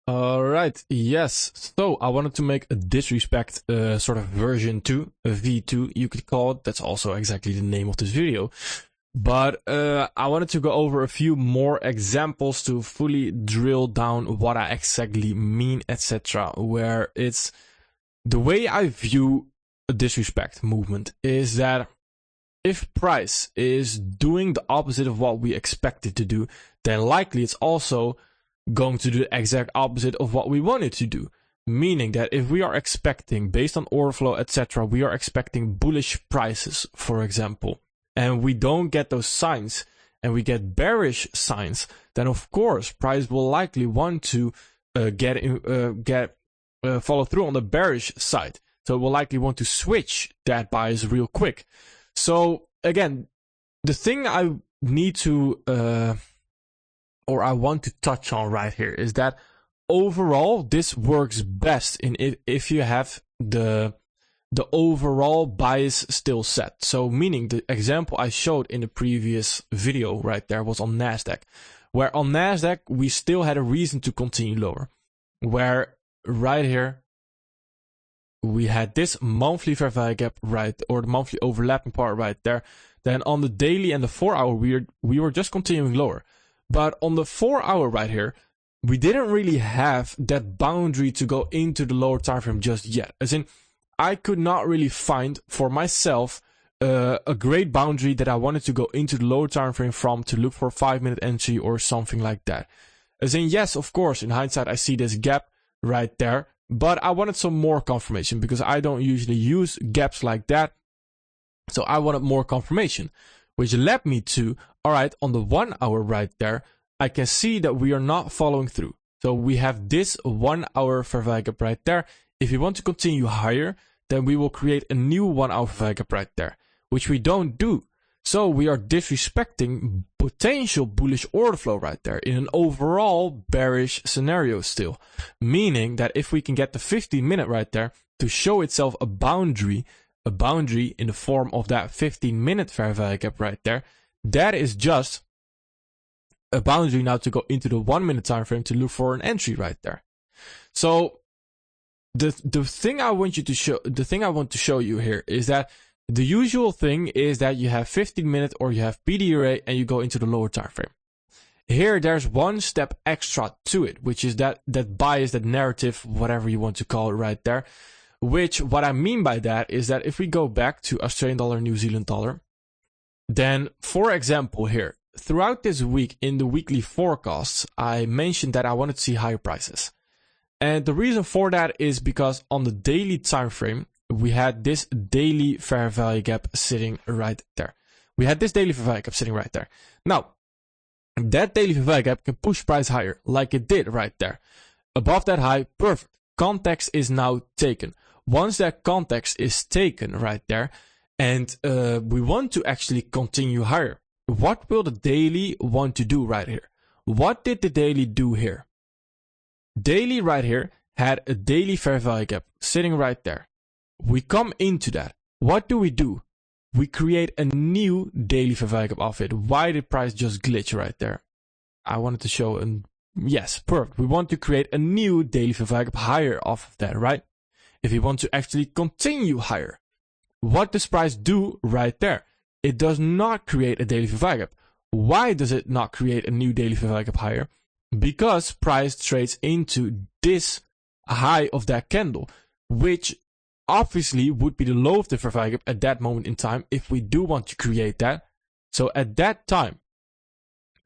Alright, yes. So I wanted to make a disrespect sort of version 2, a V2 you could call it. That's also exactly the name of this video. But I wanted to go over a few more examples to fully drill down what I exactly mean, etc. Where it's the way I view a disrespect movement is that if price is doing the opposite of what we expect it to do, then likely it's also going to do the exact opposite of what we want it to do. Meaning that if we are expecting, based on order flow, etc., we are expecting bullish prices, for example, and we don't get those signs, and we get bearish signs, then of course price will likely want to follow through on the bearish side. So it will likely want to switch that bias real quick. So again, the thing I need to or I want to touch on right here is that overall this works best in if you have the overall bias still set. So meaning the example I showed in the previous video right there was on Nasdaq, where on Nasdaq we still had a reason to continue lower, where right here we had this monthly fair value gap, right, or the monthly overlapping part right there. Then on the daily and the 4 hour we were just continuing lower. But on the 4 hour right here, we didn't really have that boundary to go into the lower time frame just yet. As in, I could not really find for myself a great boundary that I wanted to go into the lower time frame from to look for a 5-minute entry or something like that. As in, yes, of course, in hindsight, I see this gap right there, but I wanted some more confirmation because I don't usually use gaps like that. So I wanted more confirmation, which led me to, all right, on the 1 hour right there, I can see that we are not following through. So we have this 1 hour fair value gap right there. If we want to continue higher, then we will create a new 1 hour fair value gap right there, which we don't do. So we are disrespecting potential bullish order flow right there in an overall bearish scenario still. Meaning that if we can get the 15-minute right there to show itself a boundary in the form of that 15-minute fair value gap right there, that is just a boundary now to go into the 1 minute time frame to look for an entry right there. So the thing I want to show you here is that the usual thing is that you have 15-minute or you have PDRA and you go into the lower time frame. Here there's one step extra to it, which is that bias, that narrative, whatever you want to call it right there. Which, what I mean by that is that if we go back to Australian dollar, New Zealand dollar, then for example here, throughout this week in the weekly forecasts, I mentioned that I wanted to see higher prices. And the reason for that is because on the daily time frame, we had this daily fair value gap sitting right there. Now, that daily fair value gap can push price higher, like it did right there. Above that high, perfect. Context is now taken. Once that context is taken right there, and we want to actually continue higher, what will the daily want to do right here? What did the daily do here? Daily right here had a daily fair value gap sitting right there. We come into that. What do? We create a new daily fair value gap off it. Why did price just glitch right there? I wanted to show yes, perfect. We want to create a new daily fair value gap higher off of that, right? If we want to actually continue higher, what does price do right there? It does not create a daily fair value gap. Why does it not create a new daily fair value gap higher? Because price trades into this high of that candle, which obviously would be the low of the fair value gap at that moment in time if we do want to create that. So at that time,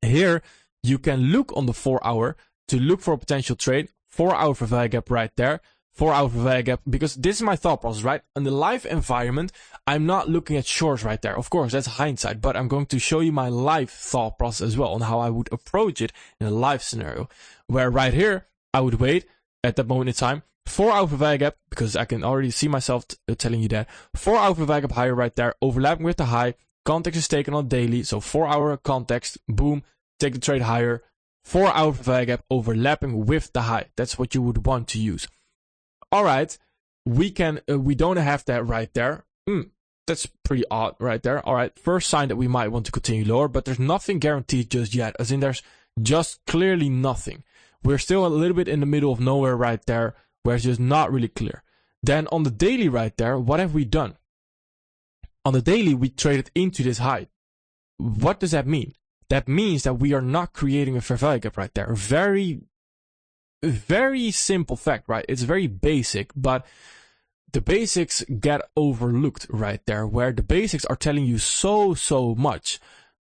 here you can look on the 4 hour to look for a potential trade. 4 hour fair value gap right there. 4 hour fair value gap, because this is my thought process, right? In the live environment, I'm not looking at shorts right there. Of course, that's hindsight, but I'm going to show you my live thought process as well on how I would approach it in a live scenario. Where right here, I would wait at that moment in time. 4 hour fair value gap, because I can already see myself telling you that. 4 hour fair value gap higher right there, overlapping with the high. Context is taken on daily, so 4 hour context, boom, take the trade higher. 4 hour fair value gap overlapping with the high. That's what you would want to use. All right, we don't have that right there. That's pretty odd right there. All right, first sign that we might want to continue lower, but there's nothing guaranteed just yet, as in there's just clearly nothing. we're still a little bit in the middle of nowhere right there, where it's just not really clear. Then on the daily right there, what have we done? On the daily, we traded into this high. What does that mean? That means that we are not creating a fair value gap right there. Very, very simple fact, right? It's very basic, but the basics get overlooked right there, where the basics are telling you so much.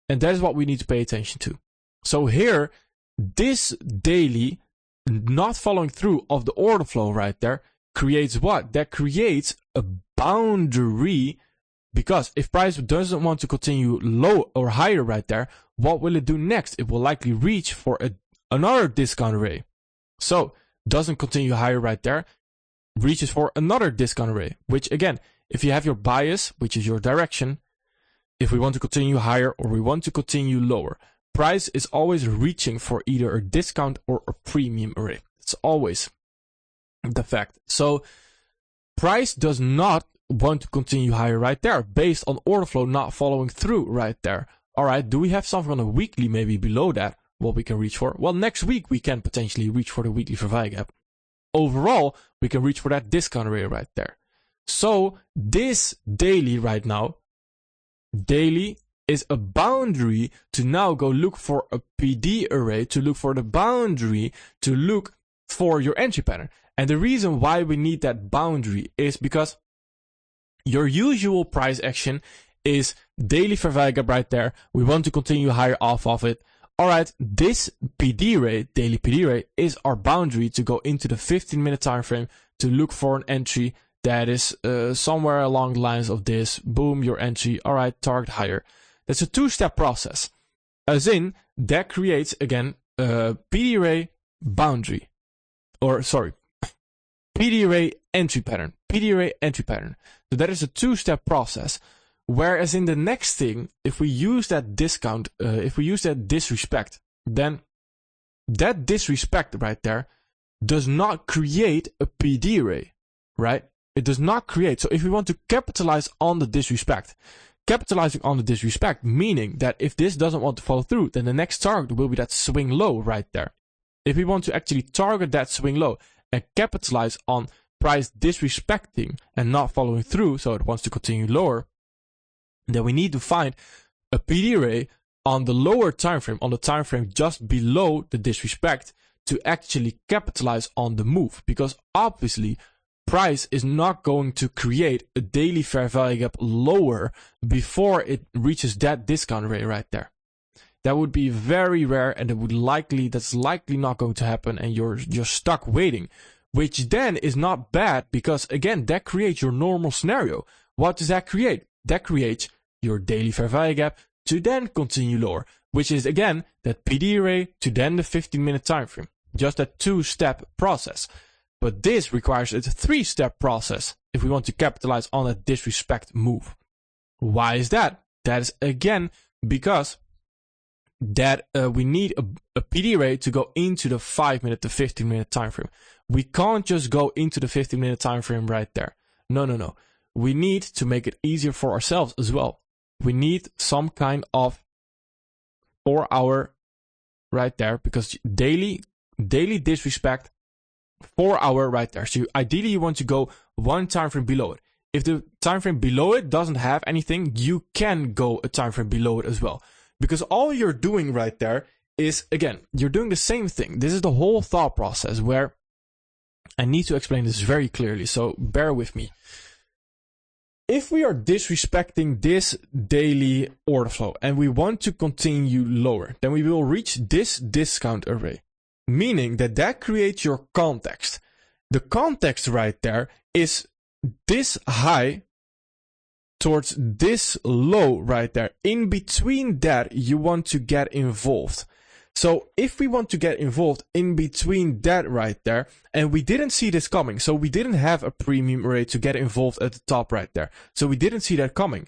And that is what we need to pay attention to. So here, this daily not following through of the order flow right there creates what? That creates a boundary, because if price doesn't want to continue low or higher right there, what will it do next? It will likely reach for another discount array. So doesn't continue higher right there, reaches for another discount array, which again, if you have your bias, which is your direction, if we want to continue higher or we want to continue lower, price is always reaching for either a discount or a premium array. It's always the fact. So price does not want to continue higher right there based on order flow not following through right there. All right, do we have something on a weekly maybe below that what we can reach for? Well, next week we can potentially reach for the weekly fair value gap. Overall, we can reach for that discount array right there. So this daily right now, daily is a boundary to now go look for a PD array, to look for the boundary, to look for your entry pattern. And the reason why we need that boundary is because your usual price action is daily fair value gap right there. We want to continue higher off of it. All right, this PD array, daily PD array, is our boundary to go into the 15-minute time frame to look for an entry that is somewhere along the lines of this. Boom, your entry. All right, target higher. That's a two-step process. As in, that creates, again, a PD array boundary. Or, sorry, PD array entry pattern. PD array entry pattern. So that is a two-step process. Whereas in the next thing, if we use that discount, if we use that disrespect, then that disrespect right there does not create a PD array, right? It does not create. So if we want to capitalize on the disrespect, capitalizing on the disrespect, meaning that if this doesn't want to follow through, then the next target will be that swing low right there. If we want to actually target that swing low and capitalize on price disrespecting and not following through, so it wants to continue lower, then we need to find a PD array on the lower time frame, on the time frame just below the disrespect, to actually capitalize on the move. Because obviously, price is not going to create a daily fair value gap lower before it reaches that discount array right there. That would be very rare, and that's likely not going to happen, and you're stuck waiting. Which then is not bad, because again, that creates your normal scenario. What does that create? That creates your daily fair value gap to then continue lower, which is again that PD array to then the 15-minute time frame. Just a two-step process. But this requires a three-step process if we want to capitalize on a disrespect move. Why is that? That is again because that we need a PD array to go into the 5-minute to 15-minute time frame. We can't just go into the 15-minute time frame right there. No. We need to make it easier for ourselves as well. We need some kind of 4-hour right there, because daily disrespect, 4-hour right there. So ideally you want to go one time frame below it. If the time frame below it doesn't have anything, you can go a time frame below it as well. Because all you're doing right there is, again, you're doing the same thing. This is the whole thought process where I need to explain this very clearly, so bear with me. If we are disrespecting this daily order flow and we want to continue lower, then we will reach this discount array, meaning that creates your context. The context right there is this high towards this low right there. In between that, you want to get involved. So if we want to get involved in between that right there, and we didn't see this coming, so we didn't have a premium array to get involved at the top right there, so we didn't see that coming,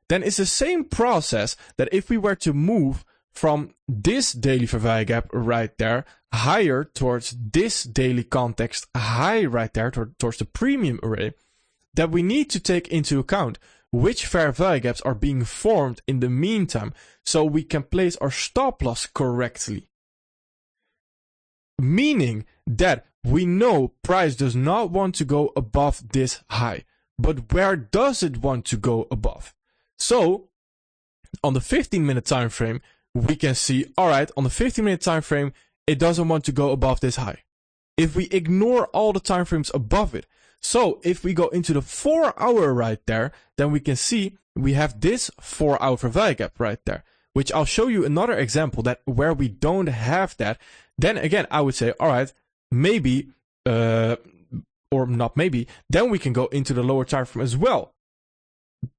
then it's the same process that if we were to move from this daily fair value gap right there higher towards this daily context high right there towards the premium array, that we need to take into account which fair value gaps are being formed in the meantime, so we can place our stop loss correctly. meaning that we know price does not want to go above this high. But where does it want to go above? So on the 15-minute time frame, we can see, all right, on the 15-minute time frame, it doesn't want to go above this high. If we ignore all the time frames above it, so if we go into the 4-hour right there, then we can see we have this 4-hour fair value gap right there, which I'll show you another example that where we don't have that. Then again, I would say, all right, maybe, or not maybe, then we can go into the lower time frame as well.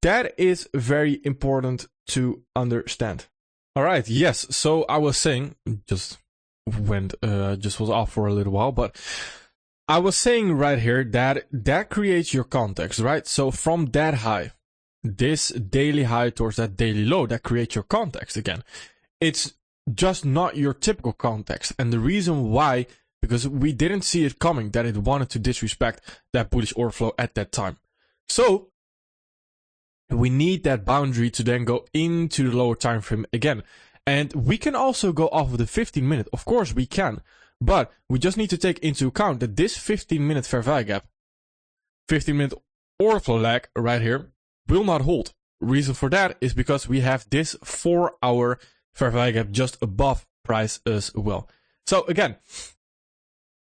That is very important to understand. All right, yes. So I was saying, just was off for a little while, but I was saying right here that creates your context, right? So from that high, this daily high towards that daily low, that creates your context again. It's just not your typical context. And the reason why, because we didn't see it coming, that it wanted to disrespect that bullish order flow at that time. So we need that boundary to then go into the lower time frame again. And we can also go off of the 15-minute. Of course we can. But we just need to take into account that this 15-minute fair value gap, 15-minute order flow lag right here, will not hold. Reason for that is because we have this 4-hour fair value gap just above price as well. So again,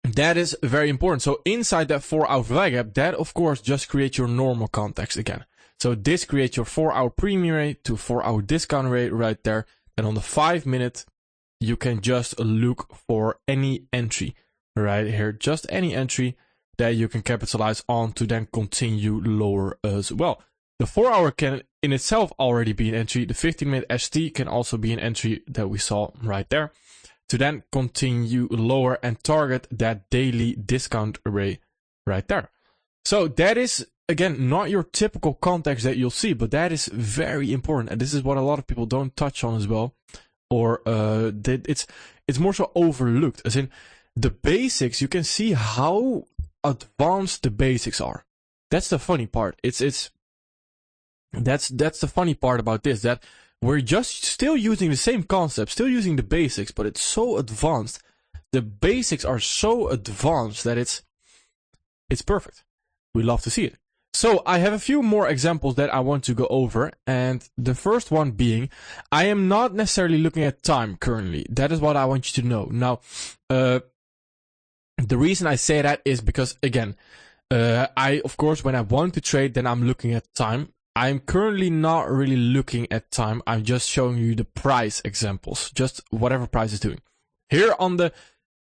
that is very important. So inside that 4-hour fair value gap, that of course just creates your normal context again. So this creates your 4-hour premium rate to 4-hour discount rate right there. And on the 5-minute, you can just look for any entry right here, just any entry that you can capitalize on to then continue lower as well. The 4-hour can in itself already be an entry. The 15-minute ST can also be an entry that we saw right there to then continue lower and target that daily discount rate right there. So that is, again, not your typical context that you'll see, but that is very important. And this is what a lot of people don't touch on as well. Or it's more so overlooked, as in the basics. You can see how advanced the basics are. That's the funny part. That's the funny part about this, that we're just still using the same concept, still using the basics, but it's so advanced. The basics are so advanced that it's perfect. We love to see it. So I have a few more examples that I want to go over, and the first one being, I am not necessarily looking at time currently. That is what I want you to know. Now, the reason I say that is because, again, of course, when I want to trade, then I'm looking at time. I'm currently not really looking at time. I'm just showing you the price examples, just whatever price is doing. Here on the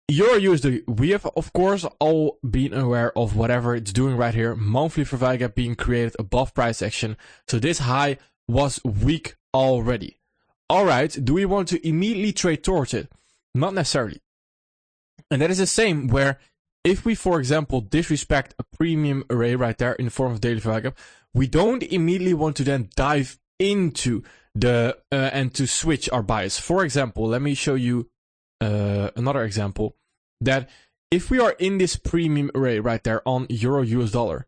Euro USD, we have, of course, all been aware of whatever it's doing right here. Monthly fair value gap being created above price action. So this high was weak already. All right, do we want to immediately trade towards it? Not necessarily. And that is the same where if we, for example, disrespect a premium array right there in the form of daily fair value gap, we don't immediately want to then dive into the and to switch our bias. For example, let me show you another example, that if we are in this premium array right there on Euro US dollar,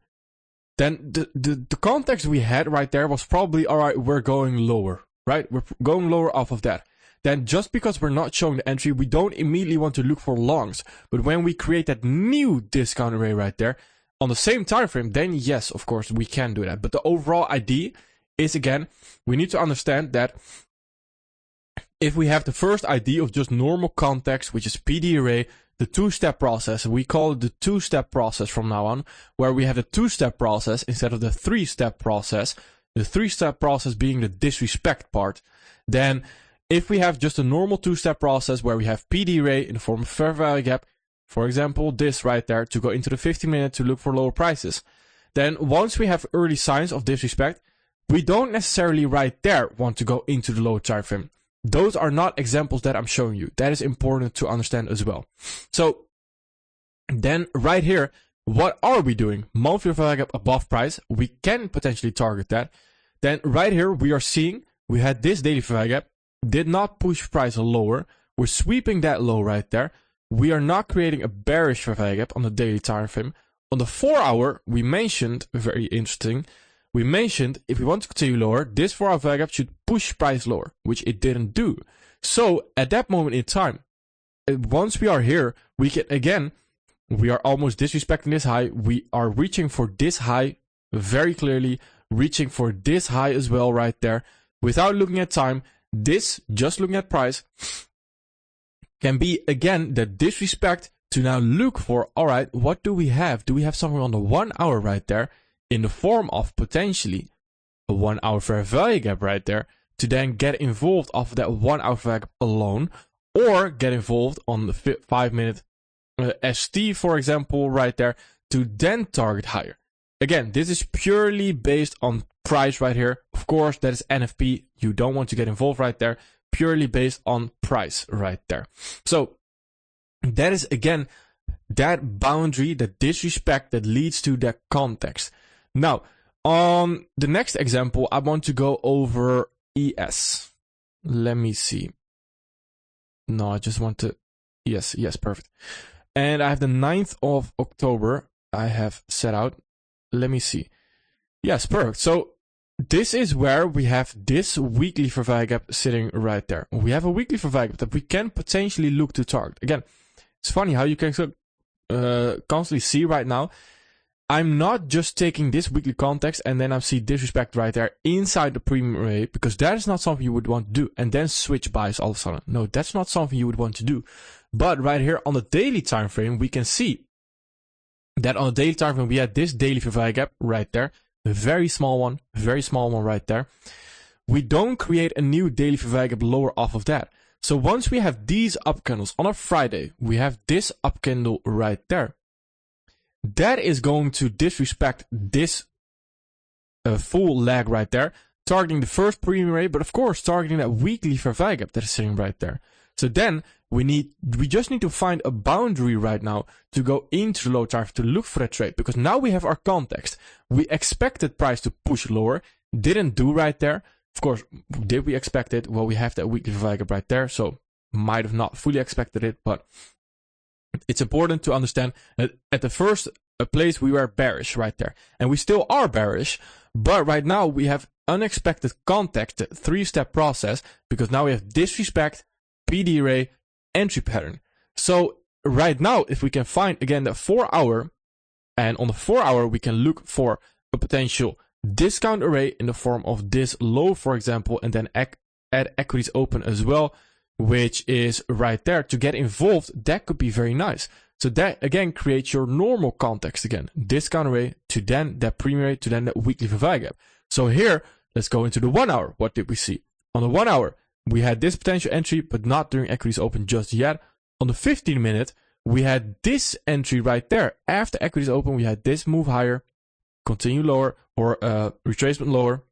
then the context we had right there was probably, all right, we're going lower, right? We're going lower off of that. Then just because we're not showing the entry, we don't immediately want to look for longs. But when we create that new discount array right there on the same time frame, then yes, of course, we can do that. But the overall idea is, again, we need to understand that if we have the first idea of just normal context, which is PD array, the two-step process, we call it the two-step process from now on, where we have the two-step process instead of the three-step process, the three-step process being the disrespect part. Then if we have just a normal two-step process where we have PD array in the form of fair value gap, for example, this right there, to go into the 15-minute to look for lower prices, then once we have early signs of disrespect, we don't necessarily right there want to go into the lower time frame. Those are not examples that I'm showing you. That is important to understand as well. So then right here, what are we doing? Monthly fair value gap above price. We can potentially target that. Then right here, we are seeing we had this daily fair value gap, did not push price lower. We're sweeping that low right there. We are not creating a bearish fair value gap on the daily time frame. On the 4-hour, we mentioned, very interesting, we mentioned if we want to continue lower, this 4-hour value gap should push price lower, which it didn't do. So at that moment in time, once we are here, we can, again, we are almost disrespecting this high. We are reaching for this high very clearly, reaching for this high as well right there. Without looking at time, this, just looking at price, can be, again, the disrespect to now look for, all right, what do we have? Do we have something on the 1 hour right there in the form of potentially a 1 hour fair value gap right there to then get involved off of that 1 hour fair gap alone, or get involved on the 5 minute ST, for example, right there to then target higher. Again, this is purely based on price right here. Of course, that is NFP. You don't want to get involved right there. Purely based on price right there. So that is, again, that boundary, the disrespect that leads to that context. Now, on the next example, I want to go over ES. Let me see. No, I just want to, yes, perfect. And I have the 9th of October I have set out. Let me see. Yes, perfect. So this is where we have this weekly fair value gap sitting right there. We have a weekly fair value gap that we can potentially look to target. Again, it's funny how you can constantly see right now. I'm not just taking this weekly context and then I see disrespect right there inside the premium array, because that is not something you would want to do and then switch buys all of a sudden. No, that's not something you would want to do. But right here on the daily time frame, we can see that on the daily time frame, we had this daily fair value gap right there. A very small one right there. We don't create a new daily fair value gap lower off of that. So once we have these up candles on a Friday, we have this up candle right there. That is going to disrespect this full leg right there, targeting the first premium array, but of course targeting that weekly fair value gap that is sitting right there. So then we just need to find a boundary right now to go into the low time to look for that trade, because now we have our context. We expected price to push lower, didn't do right there. Of course, did we expect it? Well, we have that weekly fair value gap right there, so might have not fully expected it, but it's important to understand that at the first place we were bearish right there, and we still are bearish, but right now we have unexpected context, 3-step process, because now we have disrespect, PD array, entry pattern. So right now, if we can find again the 4 hour, and on the 4 hour we can look for a potential discount array in the form of this low, for example, and then add equities open as well, which is right there to get involved. That could be very nice. So that again creates your normal context again, discount array to then that premium array to then that weekly fair value gap. So here, let's go into the 1 hour. What did we see? On the 1 hour, we had this potential entry, but not during equities open just yet. On the 15 minute, we had this entry right there. After equities open, we had this move higher, continue lower, or retracement lower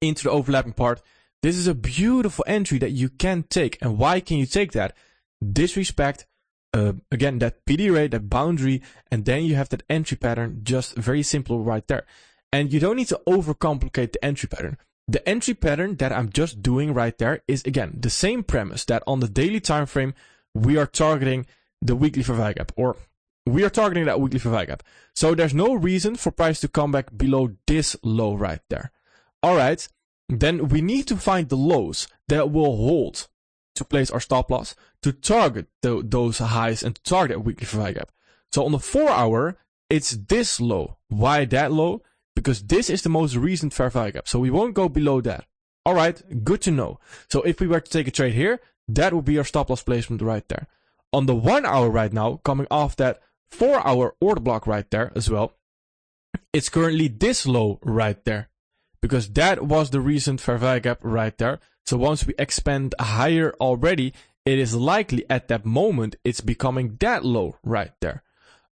into the overlapping part. This is a beautiful entry that you can take. And why can you take that? Disrespect, again, that PD array, that boundary, and then you have that entry pattern, just very simple right there. And you don't need to overcomplicate the entry pattern. The entry pattern that I'm just doing right there is, again, the same premise that on the daily time frame, we are targeting the weekly fair value gap, or we are targeting that weekly fair value gap. So there's no reason for price to come back below this low right there. All right, then we need to find the lows that will hold to place our stop loss, to target those highs and to target a weekly fair value gap. So on the 4 hour, it's this low. Why that low? Because this is the most recent fair value gap. So we won't go below that. All right, good to know. So if we were to take a trade here, that would be our stop loss placement right there. On the 1 hour right now, coming off that 4 hour order block right there as well, it's currently this low right there, because that was the recent fair value gap right there. So once we expand higher already, it is likely at that moment it's becoming that low right there.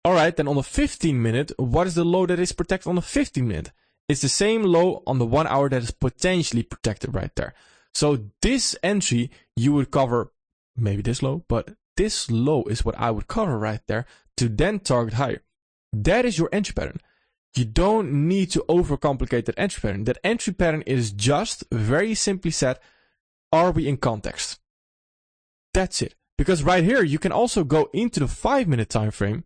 All right, then on the 15 minute, what is the low that is protected on the 15 minute? It's the same low on the 1 hour that is potentially protected right there. So this entry, you would cover maybe this low, but this low is what I would cover right there to then target higher. That is your entry pattern. You don't need to overcomplicate that entry pattern. That entry pattern is just very simply said, are we in context? That's it. Because right here, you can also go into the 5 minute time frame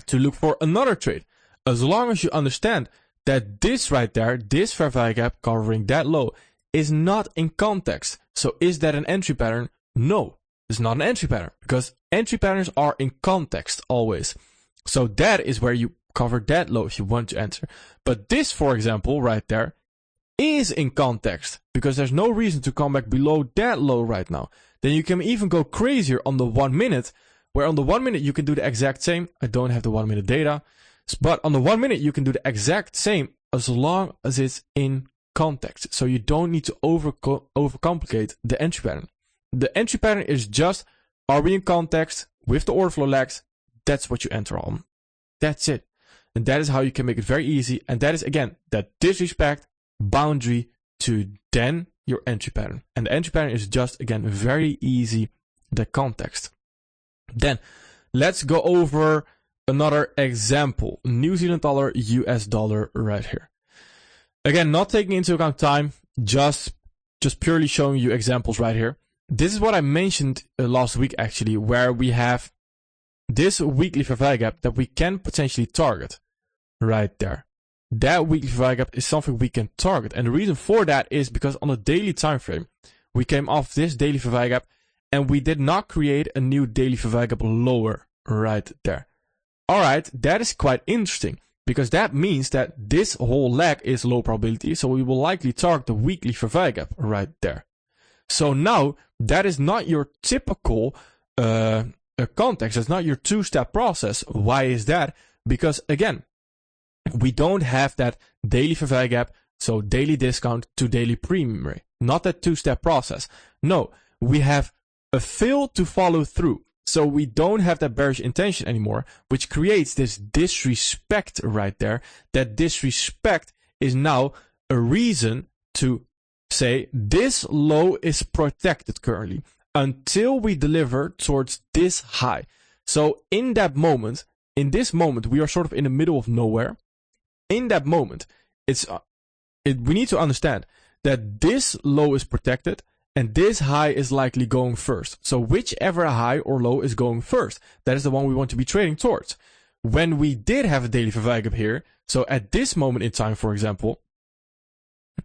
to look for another trade. As long as you understand that this right there, this fair value gap covering that low is not in context. So is that an entry pattern? No. It's not an entry pattern because entry patterns are in context always. So that is where you cover that low if you want to enter. But this, for example, right there is in context because there's no reason to come back below that low right now. Then you can even go crazier on the 1 minute, where on the 1 minute you can do the exact same. I don't have the 1 minute data, but on the 1 minute you can do the exact same as long as it's in context. So you don't need to overcomplicate the entry pattern. The entry pattern is just, are we in context with the order flow lags? That's what you enter on. That's it. And that is how you can make it very easy. And that is, again, that disrespect boundary to then your entry pattern. And the entry pattern is just, again, very easy, the context. Then let's go over another example. New Zealand dollar, US dollar right here. Again, not taking into account time, just purely showing you examples right here. This is what I mentioned last week actually, where we have this weekly fair value gap that we can potentially target right there. That weekly fair value gap is something we can target. And the reason for that is because on a daily time frame, we came off this daily fair value gap and we did not create a new daily fair value gap lower right there. All right, that is quite interesting because that means that this whole leg is low probability. So we will likely target the weekly fair value gap right there. So now that is not your typical context. That's not your two-step process. Why is that? Because again, we don't have that daily fair value gap, so daily discount to daily premium rate. Not that two-step process. No, we have a fail to follow through. So we don't have that bearish intention anymore, which creates this disrespect right there. That disrespect is now a reason to say this low is protected currently until we deliver towards this high. So in that moment, in this moment, we are sort of in the middle of nowhere. In that moment, we need to understand that this low is protected and this high is likely going first. So whichever high or low is going first, that is the one we want to be trading towards. When we did have a daily fair value gap here, so at this moment in time, for example,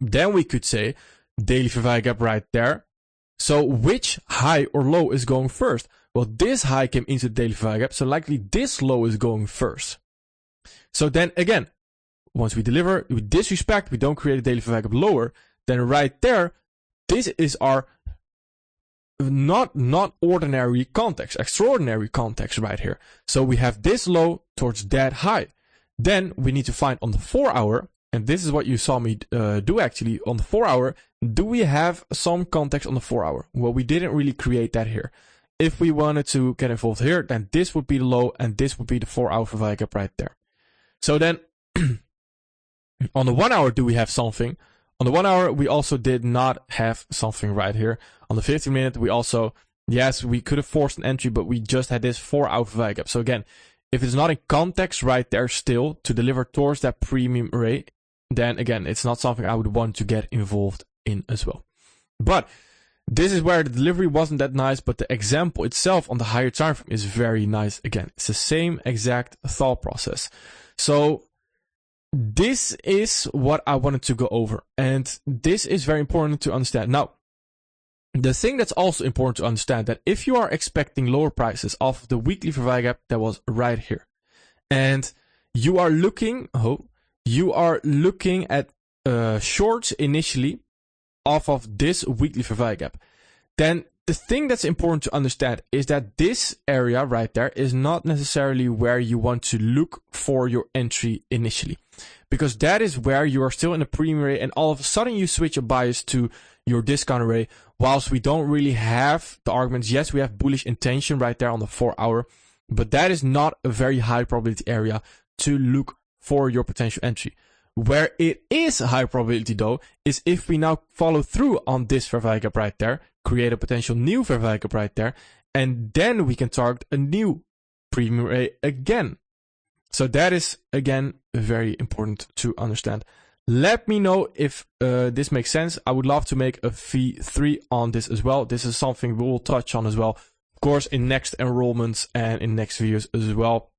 then we could say daily fair value gap right there. So which high or low is going first? Well, this high came into the daily fair value gap, so likely this low is going first. So then again, once we deliver, we disrespect, we don't create a daily fair value gap lower, then right there, this is our not ordinary context, extraordinary context right here. So we have this low towards that high. Then we need to find on the 4 hour, and this is what you saw me do actually on the 4 hour. Do we have some context on the 4 hour? Well, we didn't really create that here. If we wanted to get involved here, then this would be the low and this would be the 4 hour fair value gap right there. So then on the 1 hour, do we have something? On the 1 hour, we also did not have something right here. On the 15 minute, we also, yes, we could have forced an entry, but we just had this 4 hour fair value gap. So again, if it's not in context right there still to deliver towards that premium rate, then again, it's not something I would want to get involved in as well. But this is where the delivery wasn't that nice, but the example itself on the higher time frame is very nice. Again, it's the same exact thought process. So this is what I wanted to go over, and this is very important to understand. Now, the thing that's also important to understand that if you are expecting lower prices off of the weekly fair value gap that was right here, and you are looking at shorts initially off of this weekly fair value gap, then the thing that's important to understand is that this area right there is not necessarily where you want to look for your entry initially, because that is where you are still in a premium rate and all of a sudden you switch your bias to your discount array. Whilst we don't really have the arguments, yes, we have bullish intention right there on the 4 hour, but that is not a very high probability area to look for your potential entry. Where it is a high probability though, is if we now follow through on this fair value gap right there, create a potential new fair value gap right there, and then we can target a new premium rate again. So that is, again, very important to understand. Let me know if this makes sense. I would love to make a V3 on this as well. This is something we will touch on as well, of course, in next enrollments and in next videos as well.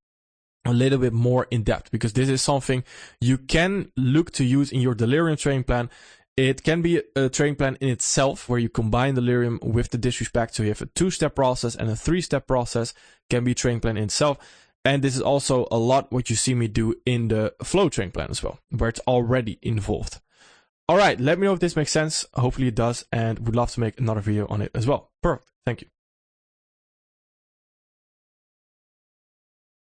A little bit more in depth, because this is something you can look to use in your delirium trading plan. It can be a trading plan in itself where you combine Delirium with the disrespect. So you have a 2-step process and a 3-step process. Can be a trading plan in itself. And this is also a lot what you see me do in the flow trading plan as well, where it's already involved. All right, let me know if this makes sense. Hopefully it does, and would love to make another video on it as well. Perfect. Thank you.